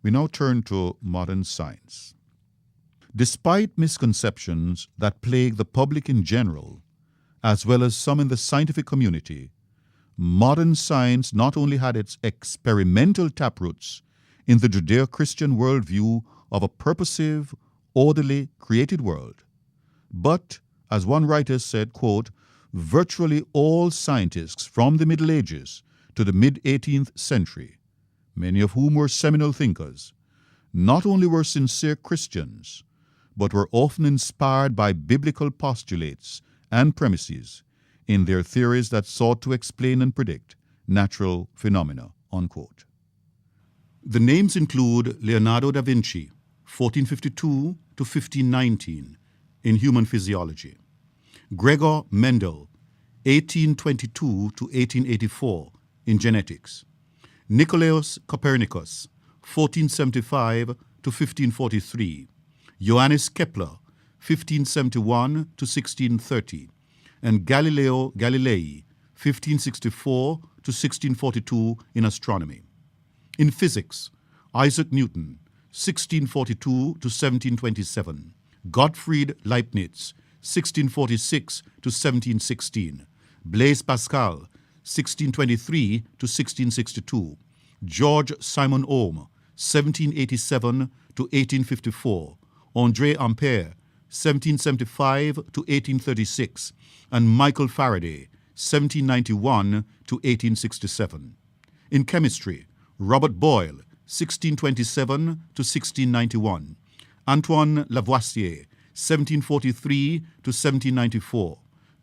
We now turn to modern science. Despite misconceptions that plague the public in general, as well as some in the scientific community, modern science not only had its experimental taproots in the Judeo-Christian worldview of a purposive, orderly, created world, but, as one writer said, quote, virtually all scientists from the Middle Ages to the mid-18th century, many of whom were seminal thinkers, not only were sincere Christians, but were often inspired by biblical postulates and premises in their theories that sought to explain and predict natural phenomena, unquote. The names include Leonardo da Vinci, 1452 to 1519, in human physiology; Gregor Mendel, 1822 to 1884, in genetics; Nicolaus Copernicus, 1475 to 1543, Johannes Kepler, 1571 to 1630, and Galileo Galilei, 1564 to 1642, in astronomy. In physics, Isaac Newton, 1642 to 1727, Gottfried Leibniz, 1646 to 1716, Blaise Pascal, 1623 to 1662, George Simon Ohm, 1787 to 1854, André Ampère, 1775 to 1836, and Michael Faraday, 1791 to 1867. In chemistry, Robert Boyle, 1627 to 1691, Antoine Lavoisier, 1743 to 1794,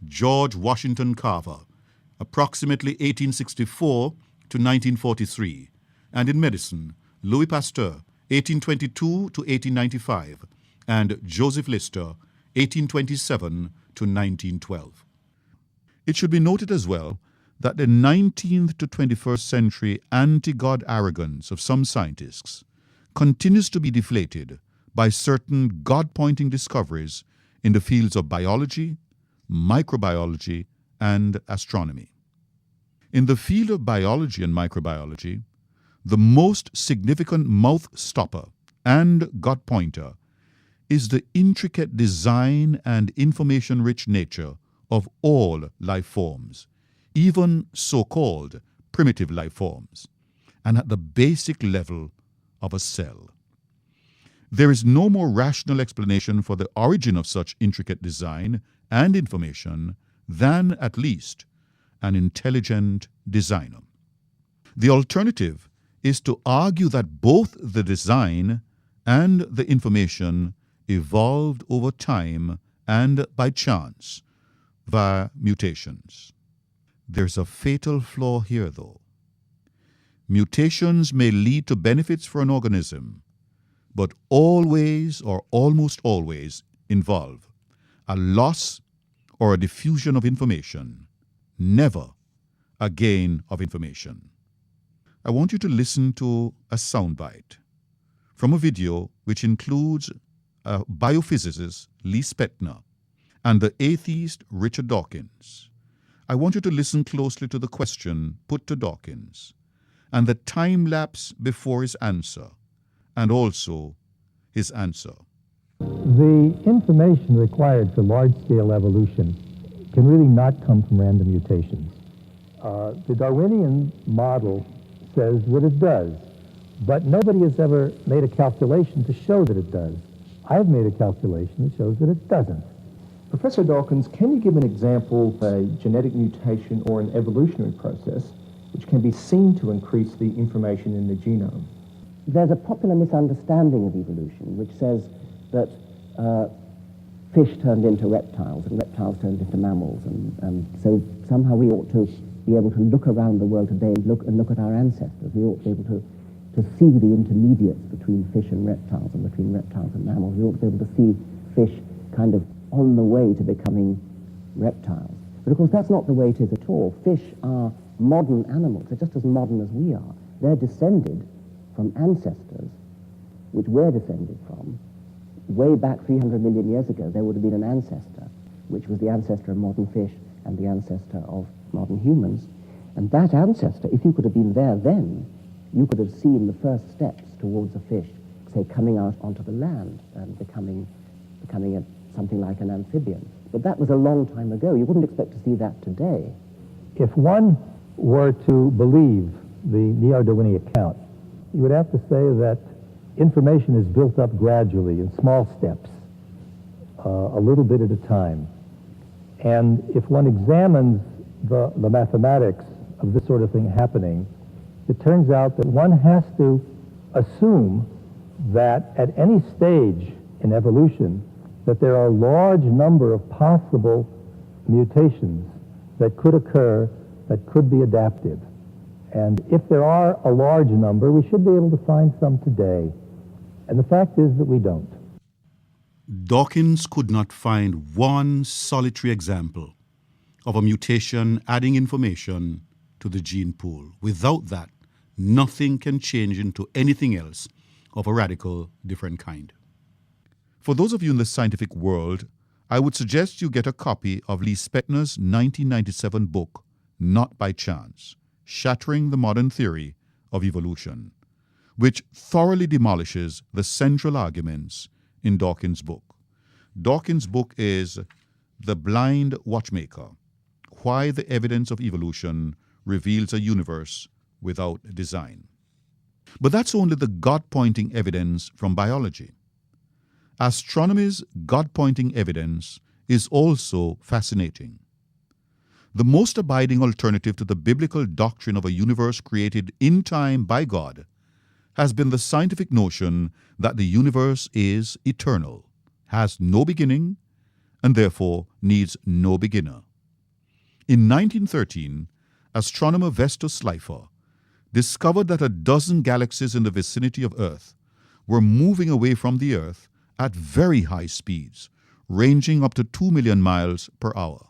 George Washington Carver, approximately 1864 to 1943, and in medicine, Louis Pasteur, 1822 to 1895, and Joseph Lister, 1827 to 1912. It should be noted as well that the 19th to 21st century anti-God arrogance of some scientists continues to be deflated by certain God-pointing discoveries in the fields of biology, microbiology, and astronomy. In the field of biology and microbiology, the most significant mouth-stopper and God-pointer is the intricate design and information-rich nature of all life forms, even so-called primitive life forms, and at the basic level of a cell. There is no more rational explanation for the origin of such intricate design and information than, at least, an intelligent designer. The alternative is to argue that both the design and the information evolved over time and by chance via mutations. There's a fatal flaw here, though. Mutations may lead to benefits for an organism, but always or almost always involve a loss or a diffusion of information, never a gain of information. I want you to listen to a soundbite from a video which includes a biophysicist, Lee Spetner, and the atheist Richard Dawkins. I want you to listen closely to the question put to Dawkins and the time lapse before his answer, and also his answer. The information required for large-scale evolution can really not come from random mutations. The Darwinian model says that it does, but nobody has ever made a calculation to show that it does. I've made a calculation that shows that it doesn't. Professor Dawkins, can you give an example of a genetic mutation or an evolutionary process which can be seen to increase the information in the genome? There's a popular misunderstanding of evolution which says that fish turned into reptiles and reptiles turned into mammals, and so somehow we ought to be able to look around the world today and look at our ancestors. We ought to be able to see the intermediates between fish and between reptiles and mammals. We ought to be able to see fish kind of on the way to becoming reptiles. But of course that's not the way it is at all. Fish are modern animals. They're just as modern as we are. They're descended from ancestors, which we're descended from. Way back 300 million years ago, there would have been an ancestor, which was the ancestor of modern fish and the ancestor of modern humans. And that ancestor, if you could have been there then, you could have seen the first steps towards a fish, say, coming out onto the land and becoming something like an amphibian. But that was a long time ago. You wouldn't expect to see that today. If one were to believe the Neo-Darwinian account, you would have to say that information is built up gradually in small steps, a little bit at a time. And if one examines the mathematics of this sort of thing happening, it turns out that one has to assume that at any stage in evolution that there are a large number of possible mutations that could occur, that could be adaptive. And if there are a large number, we should be able to find some today. And the fact is that we don't. Dawkins could not find one solitary example of a mutation adding information to the gene pool. Without that, nothing can change into anything else of a radical different kind. For those of you in the scientific world, I would suggest you get a copy of Lee Spector's 1997 book, Not by Chance, Shattering the Modern Theory of Evolution, which thoroughly demolishes the central arguments in Dawkins' book. Dawkins' book is The Blind Watchmaker: Why the Evidence of Evolution Reveals a Universe Without Design. But that's only the God-pointing evidence from biology. Astronomy's God-pointing evidence is also fascinating. The most abiding alternative to the biblical doctrine of a universe created in time by God has been the scientific notion that the universe is eternal, has no beginning, and therefore needs no beginner. In 1913, astronomer Vestus Slipher discovered that a dozen galaxies in the vicinity of Earth were moving away from the Earth at very high speeds, ranging up to 2 million miles per hour.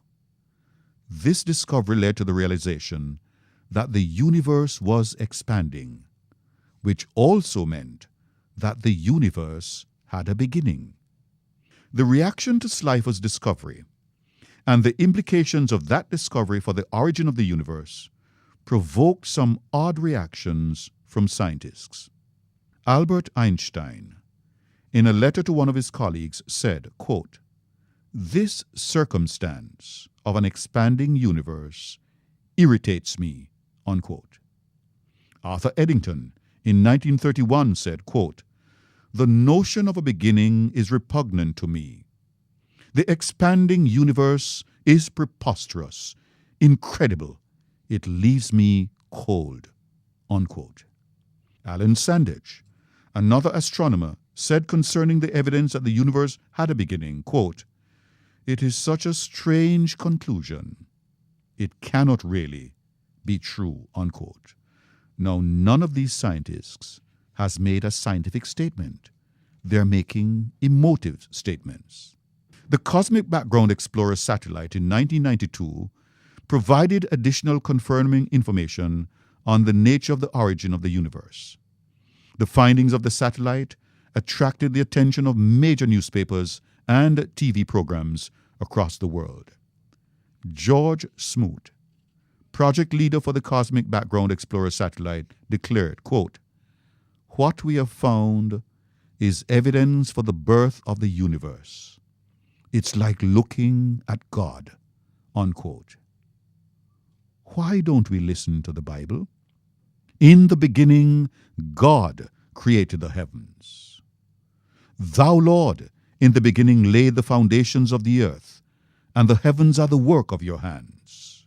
This discovery led to the realization that the universe was expanding, which also meant that the universe had a beginning. The reaction to Slipher's discovery and the implications of that discovery for the origin of the universe provoked some odd reactions from scientists. Albert Einstein, in a letter to one of his colleagues, said, quote, "This circumstance of an expanding universe irritates me," unquote. Arthur Eddington, in 1931, said, quote, "The notion of a beginning is repugnant to me. The expanding universe is preposterous, incredible. It leaves me cold," unquote. Alan Sandage, another astronomer, said concerning the evidence that the universe had a beginning, quote, "It is such a strange conclusion. It cannot really be true," unquote. Now, none of these scientists has made a scientific statement. They're making emotive statements. The Cosmic Background Explorer satellite in 1992 provided additional confirming information on the nature of the origin of the universe. The findings of the satellite attracted the attention of major newspapers and TV programs across the world. George Smoot, project leader for the Cosmic Background Explorer satellite, declared, quote, "What we have found is evidence for the birth of the universe. It's like looking at God," unquote. Why don't we listen to the Bible? In the beginning, God created the heavens. Thou, Lord, in the beginning laid the foundations of the earth, and the heavens are the work of your hands.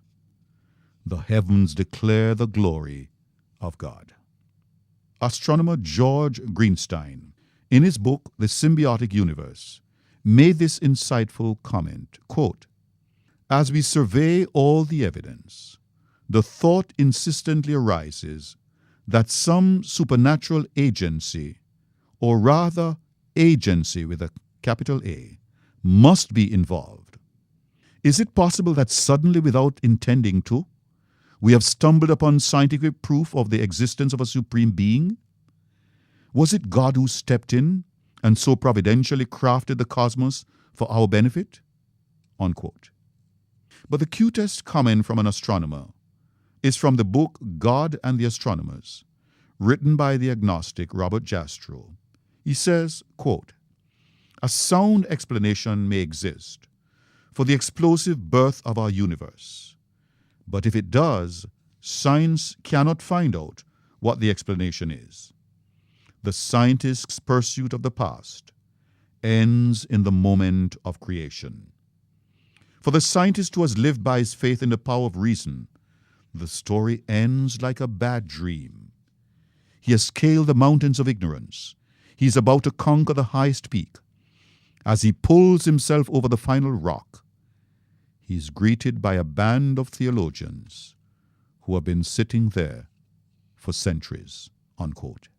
The heavens declare the glory of God. Astronomer George Greenstein, in his book, The Symbiotic Universe, made this insightful comment, quote, "As we survey all the evidence, the thought insistently arises that some supernatural agency, or rather agency with a capital A, must be involved. Is it possible that suddenly, without intending to, we have stumbled upon scientific proof of the existence of a supreme being? Was it God who stepped in and so providentially crafted the cosmos for our benefit?" Unquote. But the cutest comment from an astronomer is from the book God and the Astronomers, written by the agnostic Robert Jastrow. He says, quote, "A sound explanation may exist for the explosive birth of our universe, but if it does, science cannot find out what the explanation is. The scientist's pursuit of the past ends in the moment of creation. For the scientist who has lived by his faith in the power of reason, the story ends like a bad dream. He has scaled the mountains of ignorance. He is about to conquer the highest peak. As he pulls himself over the final rock, he is greeted by a band of theologians who have been sitting there for centuries." Unquote.